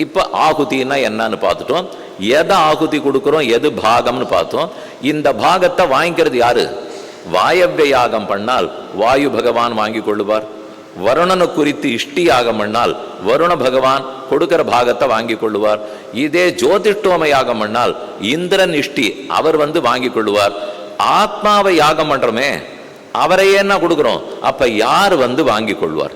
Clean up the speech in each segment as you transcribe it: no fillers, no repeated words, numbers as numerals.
இப்போ ஆகுதினா என்னன்னு பார்த்துட்டோம். எதை ஆகுதி கொடுக்குறோம், எது பாகம்னு பார்த்தோம். இந்த பாகத்தை வாங்கிக்கிறது யாரு? வாயவ்ய யாகம் பண்ணால் வாயு பகவான் வாங்கி கொள்ளுவார். வருணனை குறித்து இஷ்டி யாகம் பண்ணால் வருண பகவான் கொடுக்கிற பாகத்தை வாங்கி கொள்ளுவார். இதே ஜோதிஷ்டோம யாகம் பண்ணால் இந்திரன் இஷ்டி அவர் வாங்கி கொள்ளுவார். ஆத்மாவை யாகம் பண்றோமே அவரையே என்ன கொடுக்குறோம், அப்ப யார் வாங்கி கொள்வார்?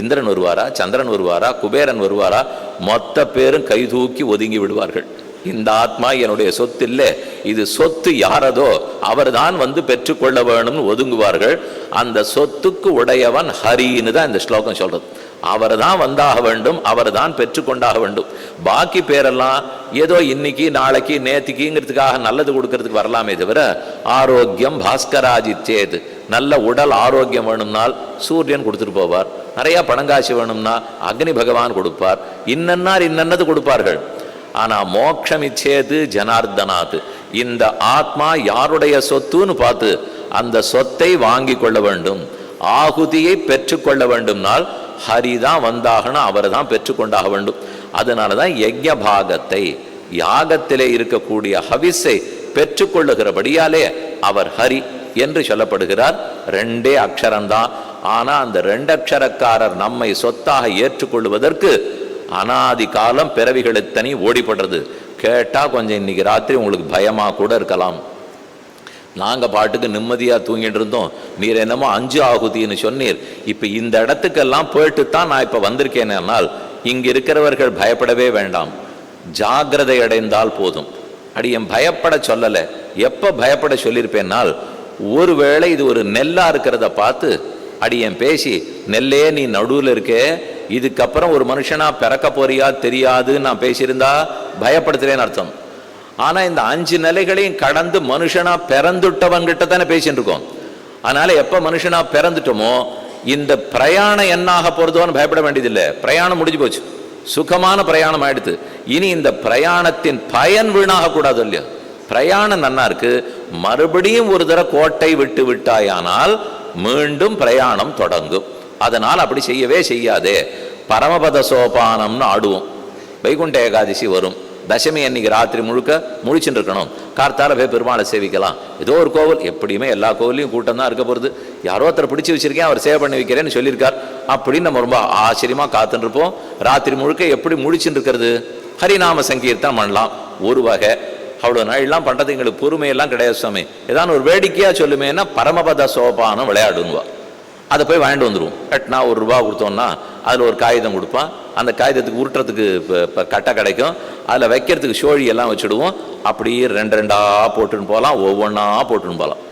இந்திரன் வருவாரா, சந்திரன் வருவாரா, குபேரன் வருவாரா? மொத்த பேரும் கை தூக்கி ஒதுங்கி விடுவார்கள். இந்த ஆத்மா என்னுடைய சொத்து இல்லை, இது சொத்து யாரதோ அவர் தான் பெற்றுக்கொள்ள வேணும்னு ஒதுங்குவார்கள். அந்த சொத்துக்கு உடையவன் ஹரின்னு தான் இந்த ஸ்லோகம் சொல்றது. அவர் தான் வந்தாக வேண்டும், அவர் தான் பெற்றுக்கொண்டாக வேண்டும். பாக்கி பேரெல்லாம் ஏதோ இன்னைக்கு நாளைக்கு நேத்திக்குங்கிறதுக்காக நல்லது கொடுக்கறதுக்கு வரலாமே தவிர ஆரோக்கியம் பாஸ்கராஜிச்சேது, நல்ல உடல் ஆரோக்கியம் வேணும்னால் சூரியன் கொடுத்துட்டு போவார். நிறைய பணங்காட்சி வேணும்னா அக்னி பகவான் கொடுப்பார். இன்னன்னார் இன்னன்னது கொடுப்பார்கள். ஆனா மோட்சம் இச்சேது ஜனார்தனாத், இந்த ஆத்மா யாருடைய சொத்துன்னு பார்த்து அந்த சொத்தை வாங்கி கொள்ள வேண்டும், ஆகுதியை பெற்றுக்கொள்ள வேண்டும்னால் ஹரிதான் வந்தாகணும், அவர் தான் பெற்றுக்கொண்டாக வேண்டும். அதனாலதான் யஜ்ஞ பாகத்தை யாகத்திலே இருக்கக்கூடிய ஹவிஸை பெற்றுக்கொள்ளுகிறபடியாலே அவர் ஹரி என்று சொல்லப்படுகிறார். ரெண்டே அக்ஷரம்தான். ஆனா அந்த ரெண்டு அக்ஷரக்காரர் நம்மை சொத்தாக ஏற்றுக்கொள்வதற்கு அனாதி காலம் பிறவிகள் எத்தனை ஓடிப்படுறது. கேட்டா கொஞ்சம் இன்னைக்கு ராத்திரி உங்களுக்கு பயமா கூட இருக்கலாம். நாங்க பாட்டுக்கு நிம்மதியா தூங்கிட்டு இருந்தோம், நீர் என்னமோ 5 ஆகுதின்னு சொன்னீர். இப்ப இந்த இடத்துக்கெல்லாம் போயிட்டு தான் நான் இப்ப வந்திருக்கேனால் இங்க இருக்கிறவர்கள் பயப்படவே வேண்டாம், ஜாகிரதை அடைந்தால் போதும். அடியன் பயப்பட சொல்லல. எப்ப பயப்பட சொல்லியிருப்பேனால், ஒருவேளை இது ஒரு நெல்லா இருக்கிறத பார்த்து அடியன் பேசி, நெல்லே நீ நடுவில் இருக்கே, இதுக்கப்புறம் ஒரு மனுஷனா பிறக்க போறியா தெரியாது நான் பேசியிருந்தா பயப்படுத்துறேன்னு அர்த்தம். ஆனா இந்த 5 நிலைகளையும் கடந்து மனுஷனா பிறந்துட்டவங்கிட்ட தானே பேசிட்டு இருக்கோம். அதனால எப்ப மனுஷனா பிறந்துட்டோமோ இந்த பிரயாணம் என்னாக போறதோன்னு பயப்பட வேண்டியதில்லை. பிரயாணம் முடிஞ்சு போச்சு, சுகமான பிரயாணம் ஆயிடுது. இனி இந்த பிரயாணத்தின் பயன் வீணாக கூடாது இல்லையா? பிரயாணம் நன்னா இருக்கு, மறுபடியும் ஒரு தடவை கோட்டை விட்டு விட்டாயானால் மீண்டும் பிரயாணம் தொடங்கும். அதனால் அப்படி செய்யவே செய்யாதே. பரமபத சோபானம்னு ஆடுவோம். வைகுண்ட ஏகாதசி வரும், தசமி அன்னைக்கு ராத்திரி முழுக்க முழிச்சுட்டு இருக்கணும். கார்த்தால போய் பெருமாளை சேவிக்கலாம். ஏதோ ஒரு கோவில், எப்படியுமே எல்லா கோவிலையும் கூட்டம் தான் இருக்க போகிறது. யாரோ ஒருத்தர் பிடிச்சி வச்சிருக்கேன், அவர் சேவை பண்ணி வைக்கிறேன்னு சொல்லியிருக்கார் அப்படின்னு நம்ம ரொம்ப ஆச்சரியமா காத்துட்டு இருப்போம். ராத்திரி முழுக்க எப்படி முழிச்சுட்டு இருக்கிறது? ஹரிநாம சங்கீர்த்தனம் பண்ணலாம் ஒரு வகை. அவ்வளோ நாள்லாம் பண்ணுறது எங்களுக்கு பொறுமையெல்லாம் கிடையாது சுவாமி. ஏதாவது ஒரு வேடிக்கையாக சொல்லுமேன்னா பரமபத சோபானம் விளையாடுன்னுவா. அதை போய் வாங்கிட்டு வந்துடுவோம். கட்டினா ₹1 கொடுத்தோம்னா அதில் ஒரு காகிதம் கொடுப்பான். அந்த காகிதத்துக்கு உருட்டுறதுக்கு இப்போ கட்டை கிடைக்கும். அதில் வைக்கிறதுக்கு சோழி எல்லாம் வச்சுடுவோம். அப்படியே 2 போட்டுன்னு போகலாம், ஒவ்வொன்றா போட்டுன்னு போகலாம்.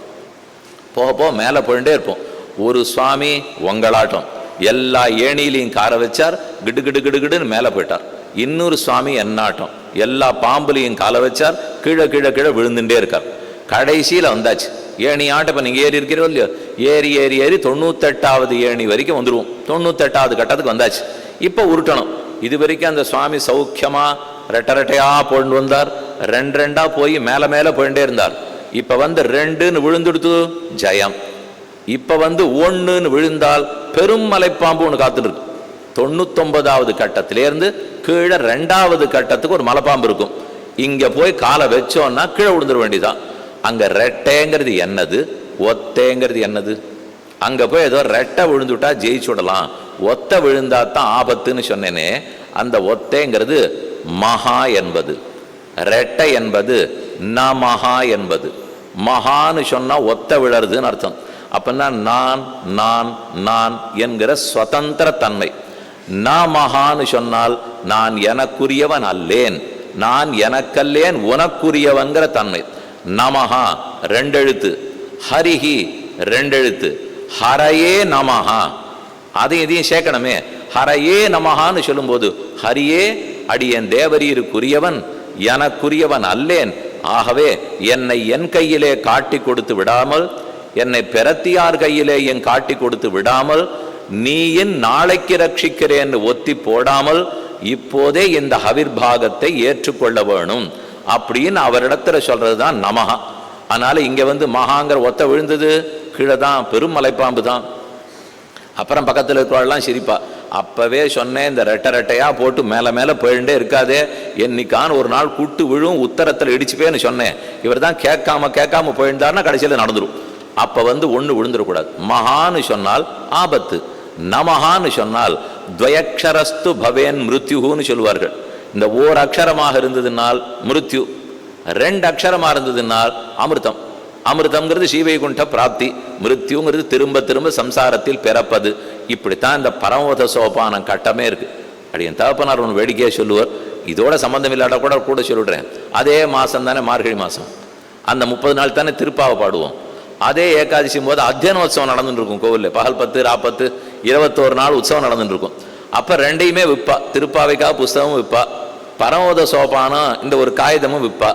போக போக மேலே போயிட்டே இருப்போம். ஒரு சுவாமி உங்களாட்டம் எல்லா ஏணியிலையும் காரை வச்சார், கிடு கிடு கிடு கிடுன்னு மேலே போயிட்டார். இன்னொரு சுவாமி என்னாட்டம் எல்லா பாம்புலையும் காலை வச்சார், கீழே கீழே கீழே விழுந்துட்டே இருக்கார். கடைசியில் வந்தாச்சு ஏணி ஆட்ட. இப்போ நீங்கள் ஏறி இருக்கிறோம் இல்லையோ, ஏறி ஏறி ஏறி 98வது ஏணி வரைக்கும் வந்துடுவோம். 98வது கட்டத்துக்கு வந்தாச்சு. இப்போ உருட்டணும். இது வரைக்கும் அந்த சுவாமி சௌக்கியமா ரெட்டையா போட்டு வந்தார். 2 போய் மேலே மேலே போயிட்டே இருந்தார். இப்போ 2ன்னு விழுந்துடுத்து ஜெயம். இப்போ 1ன்னு விழுந்தால் பெரும் மலைப்பாம்பு ஒன்று காத்துட்டு இருக்கு. 99வது கட்டத்திலேருந்து கீழே 2வது கட்டத்துக்கு ஒரு மலைப்பாம்பு இருக்கும். இங்க போய் காலை வச்சோன்னா கீழே விழுந்துட வேண்டியதான். அங்க ரெட்டைங்கிறது என்னது, ஒத்தைங்கிறது என்னது? அங்க போய் ஏதோ ரெட்டை விழுந்துட்டா ஜெயிச்சுடலாம், ஒத்த விழுந்தா தான் ஆபத்துன்னு சொன்னேனே. அந்த ஒத்தைங்கிறது மகா என்பது, ரெட்டை என்பது நமஹா என்பது. மகான்னு சொன்னா ஒத்த விழறதுன்னு அர்த்தம். அப்பன்னா நான் நான் நான் என்கிற சுதந்திர தன்மை. நமஹான்னு சொன்னால் நான் எனக்குரியவன் அல்லேன், நான் எனக்கல்லேன் உனக்குரியவன்கிற தன்மை. நமஹா 2 எழுத்து, ஹரிஹி 2 எழுத்து, ஹரையே நமஹா. அதையும் இதையும் சேர்க்கணுமே. ஹரையே நமஹான்னு சொல்லும்போது ஹரியே அடியேன் தேவரீருக்குரியவன், எனக்குரியவன் அல்லேன். ஆகவே என்னை என் கையிலே காட்டி கொடுத்து விடாமல், என்னை பெறத்தியார் கையிலே என் காட்டி கொடுத்து விடாமல், நீயின் நாளைக்கு ரட்சிக்கிறேன்னு ஒத்தி போடாமல் இப்போதே இந்த ஹவிர்பாகத்தை ஏற்றுக்கொள்ள வேணும் அப்படின்னு அவரிடத்துல சொல்றதுதான் நமஹா. அதனால இங்க மகாங்கிற ஒத்த விழுந்தது கீழே தான், பெரும் மலைப்பாம்பு தான். அப்புறம் பக்கத்தில் இருக்கிறவெல்லாம் சிரிப்பா, அப்பவே சொன்னேன், இந்த ரெட்டையா போட்டு மேல மேல போயிட்டே இருக்காதே, என்னைக்கான ஒரு நாள் கூட்டு விழும், உத்தரத்தில் இடிச்சுப்பேன்னு சொன்னேன். இவர் தான் கேட்காம போயிருந்தாருன்னா கடைசியில் நடந்துடும். அப்ப ஒண்ணு விழுந்துடக்கூடாது. மகான்னு சொன்னால் ஆபத்து, நமஹான்னு சொன்னால் துவயக்ஷரஸ்து பவேன் மிருத்யுன்னு சொல்லுவார்கள். இந்த ஓர் அக்ஷரமாக இருந்ததுனால் மிருத்யு, 2 அக்ஷரமா இருந்ததுனால் அமிர்தம். அமிர்தம்ங்கிறது ஸ்ரீவைகுண்ட பிராப்தி, மிருத்யுங்கிறது திரும்ப திரும்ப சம்சாரத்தில் பிறப்பது. இப்படித்தான் இந்த பரமோத சோபானம் கட்டமே இருக்கு. அப்படி என் தகப்பனார் ஒன்று வேடிக்கையாக சொல்லுவார், இதோட சம்பந்தம் இல்லாத கூட சொல்லிடுறேன். அதே மாதம் தானே மார்கழி மாதம், அந்த 30 நாள் தானே திருப்பாவை பாடுவோம். அதே ஏகாதசியும் போது அத்தியனோத்சவம் நடந்துட்டு இருக்கும் கோவிலில். பகல் 10 ராப்பத்து 21 நாள் உற்சவம் நடந்துட்டு இருக்கும். அப்போ ரெண்டையுமே விற்பா, திருப்பாவைக்காக புஸ்தகமும் விற்பா, பரமோத சோபானம் இந்த ஒரு காகிதமும் விற்பா.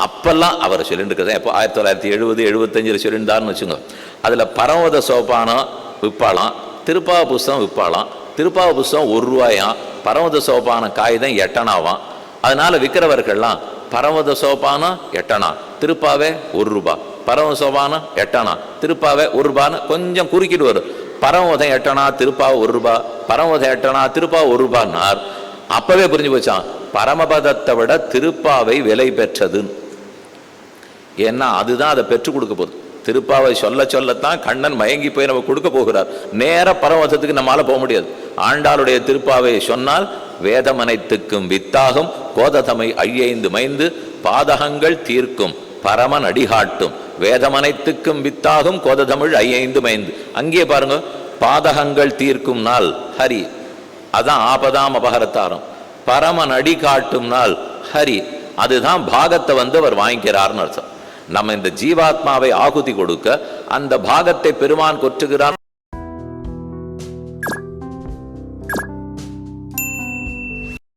அப்பெல்லாம் அவர் சொல்லிட்டு இருக்கிறதா, எப்போ 1970 75 சொல்லியிருந்தாருன்னு வச்சுங்க. அதில் பரமோத சோபானம் விற்பாலாம், திருப்பாவை புஸ்தகம் விற்பாலாம். திருப்பாவை புஸ்தகம் 1 ரூபாயாம், பரமோத சோபானம் காகிதம் 8 அணாவாம். அதனால விற்கிறவர்கள்லாம் பரமோத சோபானம் 8 அணா, திருப்பாவே 1 ரூபா, பரம சோபானம் 8 அணா, திருப்பாவே 1 ரூபான்னு கொஞ்சம் குறுக்கிட்டு வரும். பரமோதம் 8 அணா, திருப்பாவை 1 ரூபா, பரமோதம் 8 அணா, திருப்பாவை 1 ரூபான்னார். அப்பவே புரிஞ்சு போச்சான், பரமபதத்தை விட திருப்பாவை விலை பெற்றதுன்னு. ஏன்னா அதுதான் அதை பெற்றுக் கொடுக்க போகுது. திருப்பாவை சொல்லத்தான் கண்ணன் மயங்கி போய் நம்ம கொடுக்க போகிறார். நேர பரமபதத்துக்கு நம்மளால போக முடியாது. ஆண்டாளுடைய திருப்பாவை சொன்னால் வேதமனைத்துக்கும் வித்தாகும் கோததமை 5 மைந்து பாதகங்கள் தீர்க்கும் பரமன் அடிகாட்டும் வேதமனைத்துக்கும் வித்தாகும் கோததமிழ் 5 மைந்து. அங்கே பாருங்க, பாதகங்கள் தீர்க்கும் நாள் ஹரி, அதான் ஆபதாம் அபகரத்தாரம். பரமன் அடி காட்டும் நாள் ஹரி, அதுதான் பாகத்தை அவர் வாங்கிக்கிறார்னு அர்த்தம். நம்ம இந்த ஜீவாத்மாவை ஆகுதி கொடுக்க அந்த பாகத்தை பெருமான் கொற்றுகிறான்.